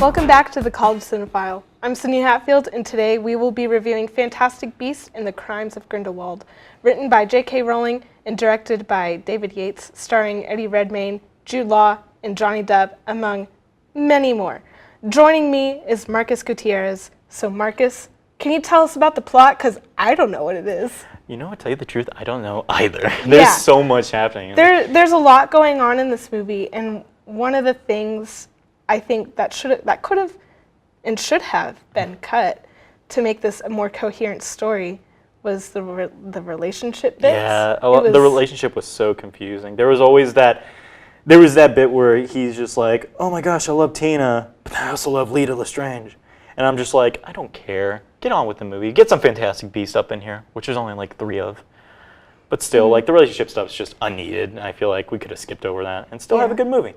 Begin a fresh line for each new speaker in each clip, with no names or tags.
Welcome back to the College Cinephile. I'm Cindy Hatfield, and today we will be reviewing Fantastic Beasts and the Crimes of Grindelwald, written by J.K. Rowling and directed by David Yates, starring Eddie Redmayne, Jude Law, and Johnny Depp, among many more. Joining me is Marcus Gutierrez. So Marcus, can you tell us about the plot? Because I don't know what it is.
You know, to tell you the truth, I don't know either. There's so much happening.
There's a lot going on in this movie, and one of the things I think that could have and should have been cut to make this a more coherent story was the relationship bits.
Yeah, the relationship was so confusing. There was always that bit where he's just like, oh my gosh, I love Tina, but I also love Lita Lestrange. And I'm just like, I don't care. Get on with the movie. Get some Fantastic Beasts up in here, which there's only like 3 of. But still, like, the relationship stuff is just unneeded, and I feel like we could have skipped over that and still have a good movie.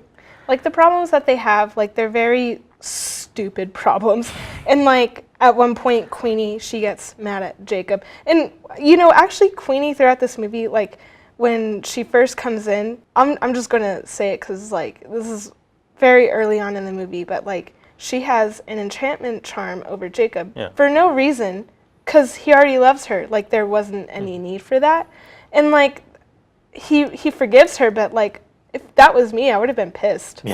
Like, the problems that they have, like, they're very stupid problems. And, like, at one point, Queenie, she gets mad at Jacob. And, you know, actually, Queenie throughout this movie, like, when she first comes in, I'm just going to say it because, like, this is very early on in the movie, but, like, she has an enchantment charm over Jacob for no reason, because he already loves her. Like, there wasn't any need for that. And, like, he forgives her, but, like, if that was me, I would have been pissed.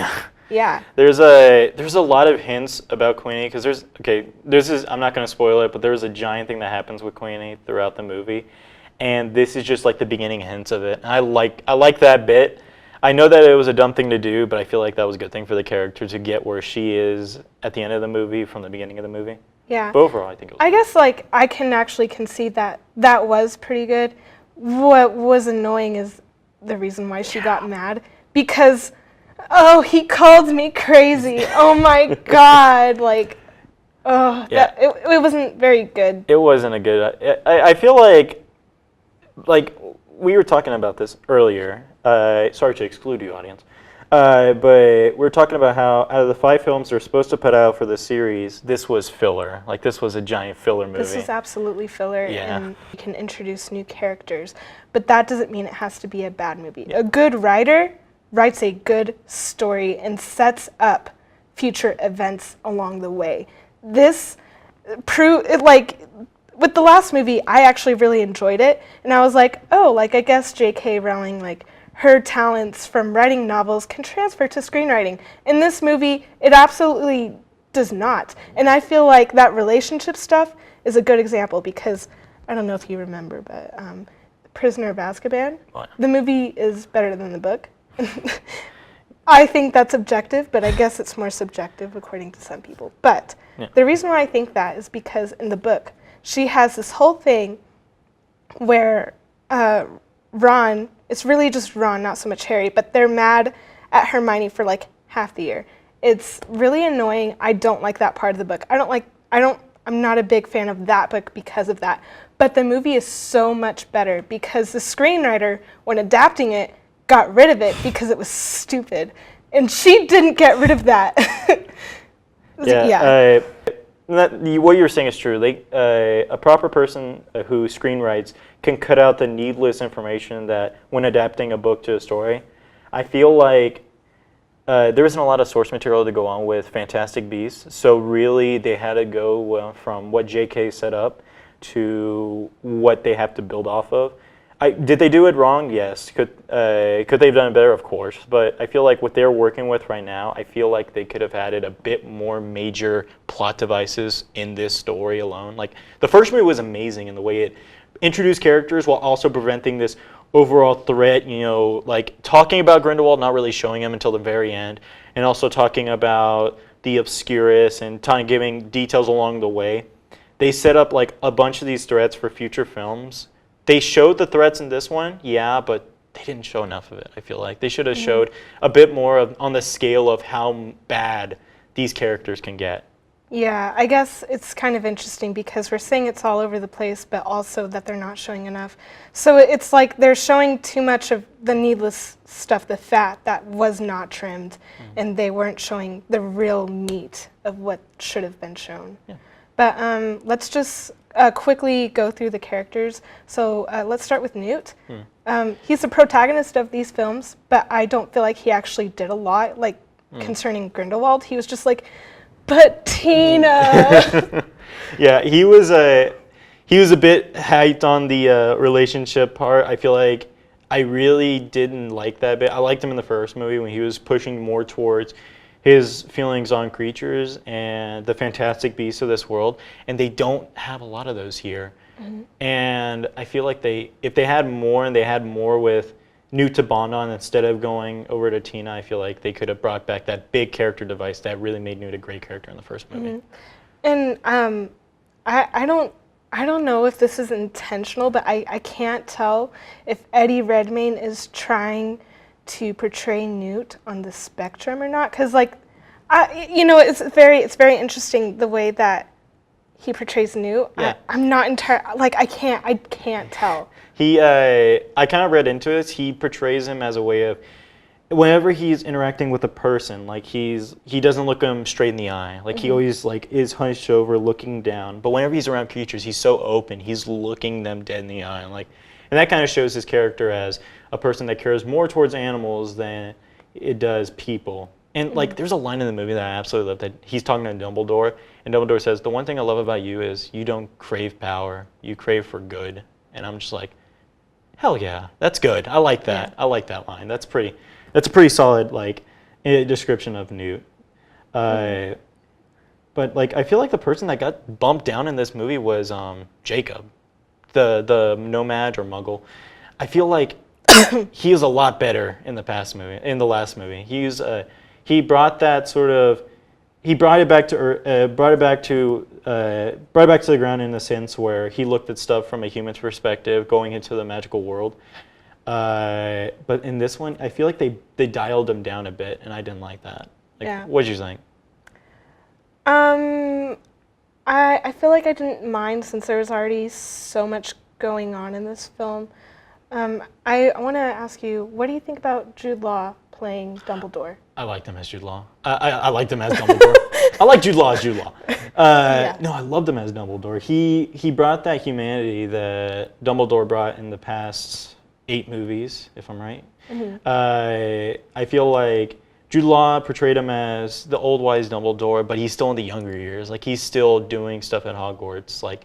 Yeah. There's
a lot of hints about Queenie, because I'm not going to spoil it, but there's a giant thing that happens with Queenie throughout the movie, and this is just like the beginning hints of it. And I like that bit. I know that it was a dumb thing to do, but I feel like that was a good thing for the character to get where she is at the end of the movie from the beginning of the movie.
Yeah.
But overall, I think it was
I guess, like, I can actually concede that that was pretty good. What was annoying is the reason why she got mad, because, oh, he called me crazy. Oh my God. Like, it wasn't very good.
It wasn't a good, I feel like we were talking about this earlier. Sorry to exclude you, audience. But we were talking about how out of the 5 films they're supposed to put out for the series, this was filler. Like, this was a giant filler movie.
This was absolutely filler, and you can introduce new characters. But that doesn't mean it has to be a bad movie. A good writer writes a good story and sets up future events along the way. This with the last movie, I actually really enjoyed it, and I was like, oh, like, I guess J.K. Rowling, like, her talents from writing novels can transfer to screenwriting. In this movie, it absolutely does not. And I feel like that relationship stuff is a good example because, I don't know if you remember, but Prisoner of Azkaban, the movie is better than the book. I think that's objective, but I guess it's more subjective according to some people. But the reason why I think that is because in the book, she has this whole thing where Ron, it's really just Ron, not so much Harry, but they're mad at Hermione for like half the year. It's really annoying. I don't like that part of the book. I'm not a big fan of that book because of that. But the movie is so much better because the screenwriter, when adapting it, got rid of it because it was stupid. And she didn't get rid of that.
What you're saying is true. A proper person who screenwrites can cut out the needless information that when adapting a book to a story. I feel like there isn't a lot of source material to go on with Fantastic Beasts, so really they had to go from what J.K. set up to what they have to build off of. Did they do it wrong? Yes. Could they have done it better? Of course. But I feel like what they're working with right now, I feel like they could have added a bit more major plot devices in this story alone. Like, the first movie was amazing in the way it introduced characters while also preventing this overall threat, you know, like talking about Grindelwald, not really showing him until the very end, and also talking about the Obscurus and giving details along the way. They set up like a bunch of these threats for future films. They showed the threats in this one, but they didn't show enough of it, I feel like. They should have showed a bit more on the scale of how bad these characters can get.
Yeah, I guess it's kind of interesting because we're saying it's all over the place, but also that they're not showing enough. So it's like they're showing too much of the needless stuff, the fat that was not trimmed, and they weren't showing the real meat of what should have been shown. Yeah. But let's just quickly go through the characters. So let's start with Newt. He's the protagonist of these films, but I don't feel like he actually did a lot, like concerning Grindelwald. He was just like But Tina.
Yeah, he was a bit hyped on the relationship part. I feel like I really didn't like that bit. I liked him in the first movie when he was pushing more towards his feelings on creatures and the fantastic beasts of this world, and they don't have a lot of those here. Mm-hmm. And I feel like if they had more and they had more with Newt to bond on instead of going over to Tina, I feel like they could have brought back that big character device that really made Newt a great character in the first movie.
Mm-hmm. And I don't know if this is intentional, but I can't tell if Eddie Redmayne is trying to portray Newt on the spectrum or not, because it's very interesting the way that he portrays Newt.
Yeah.
I'm not entirely I can't tell.
I kind of read into it. He portrays him as a way of, whenever he's interacting with a person, like he doesn't look them straight in the eye. Like he always is hunched over, looking down. But whenever he's around creatures, he's so open. He's looking them dead in the eye, and that kind of shows his character as a person that cares more towards animals than it does people. And there's a line in the movie that I absolutely love, that he's talking to Dumbledore, and Dumbledore says, "The one thing I love about you is you don't crave power, you crave for good." And I'm just like, hell yeah, that's good. I like that. Yeah. I like that line. That's a pretty solid description of Newt. But I feel like the person that got bumped down in this movie was Jacob, the nomad or Muggle. I feel like he was a lot better in the last movie. He brought that sort of, he brought it back to the ground in a sense where he looked at stuff from a human's perspective, going into the magical world. But in this one, I feel like they dialed him down a bit, and I didn't like that. What did you think?
I feel like I didn't mind, since there was already so much going on in this film. I want to ask you, what do you think about Jude Law playing Dumbledore?
I liked him as Jude Law. I liked him as Dumbledore. I like Jude Law as Jude Law. No, I loved him as Dumbledore. He brought that humanity that Dumbledore brought in the past 8 movies, if I'm right. Mm-hmm. I feel like Jude Law portrayed him as the old wise Dumbledore, but he's still in the younger years. He's still doing stuff at Hogwarts.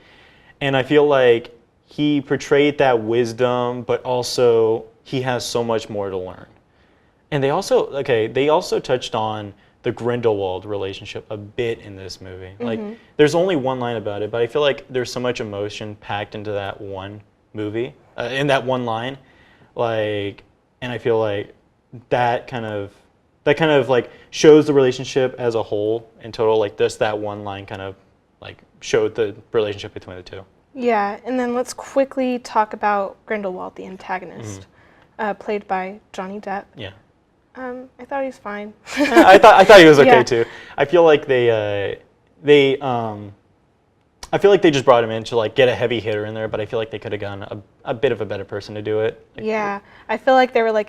And I feel like he portrayed that wisdom, but also he has so much more to learn. And they also touched on the Grindelwald relationship a bit in this movie. Mm-hmm. There's only one line about it, but I feel like there's so much emotion packed into that one movie, in that one line. And I feel like that kind of shows the relationship as a whole in total. Just that one line kind of showed the relationship between the two.
Yeah, and then let's quickly talk about Grindelwald, the antagonist, played by Johnny Depp.
Yeah.
I thought he was fine.
I thought he was okay too. I feel like I feel like they just brought him in to get a heavy hitter in there, but I feel like they could have gotten a bit of a better person to do it.
Yeah, I feel like they were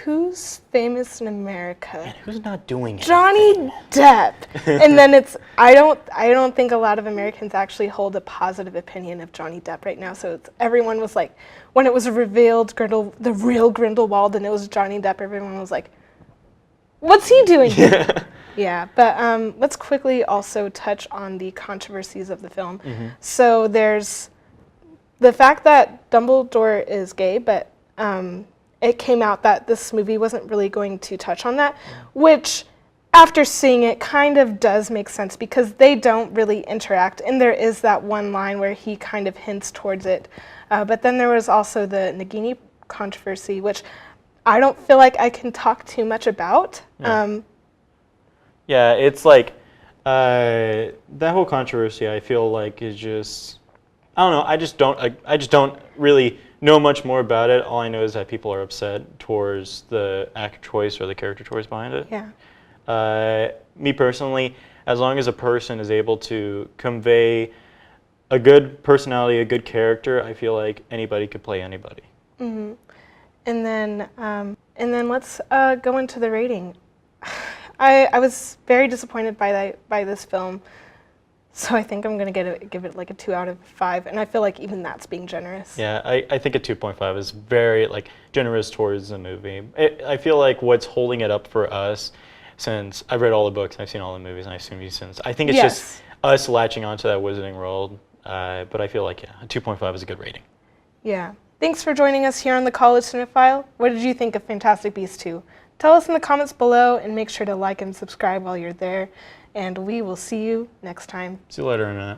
who's famous in America?
And who's not doing it?
Johnny Depp. And then I don't think a lot of Americans actually hold a positive opinion of Johnny Depp right now. So everyone was when it was revealed the real Grindelwald and it was Johnny Depp, everyone was like, what's he doing here? Yeah, but let's quickly also touch on the controversies of the film. Mm-hmm. So there's the fact that Dumbledore is gay, but it came out that this movie wasn't really going to touch on that, which after seeing it kind of does make sense because they don't really interact. And there is that one line where he kind of hints towards it. But then there was also the Nagini controversy, which I don't feel like I can talk too much about.
Yeah, it's that whole controversy, I feel like is just, I don't know, I just don't really know much more about it. All I know is that people are upset towards the actor choice or the character choice behind it.
Yeah.
Me personally, as long as a person is able to convey a good personality, a good character, I feel like anybody could play anybody.
Mm-hmm. And then let's go into the rating. I was very disappointed by this film. So I think I'm going to give it a 2 out of 5, and I feel like even that's being generous.
Yeah, I think a 2.5 is very generous towards the movie. I feel like what's holding it up for us since I've read all the books, I've seen all the movies, and I've seen these since. I think it's
Yes.
just us latching onto that Wizarding World. But I feel like, yeah, a 2.5 is a good rating.
Yeah. Thanks for joining us here on the College Cinephile. What did you think of Fantastic Beasts 2? Tell us in the comments below, and make sure to like and subscribe while you're there. And we will see you next time.
See you later, Internet.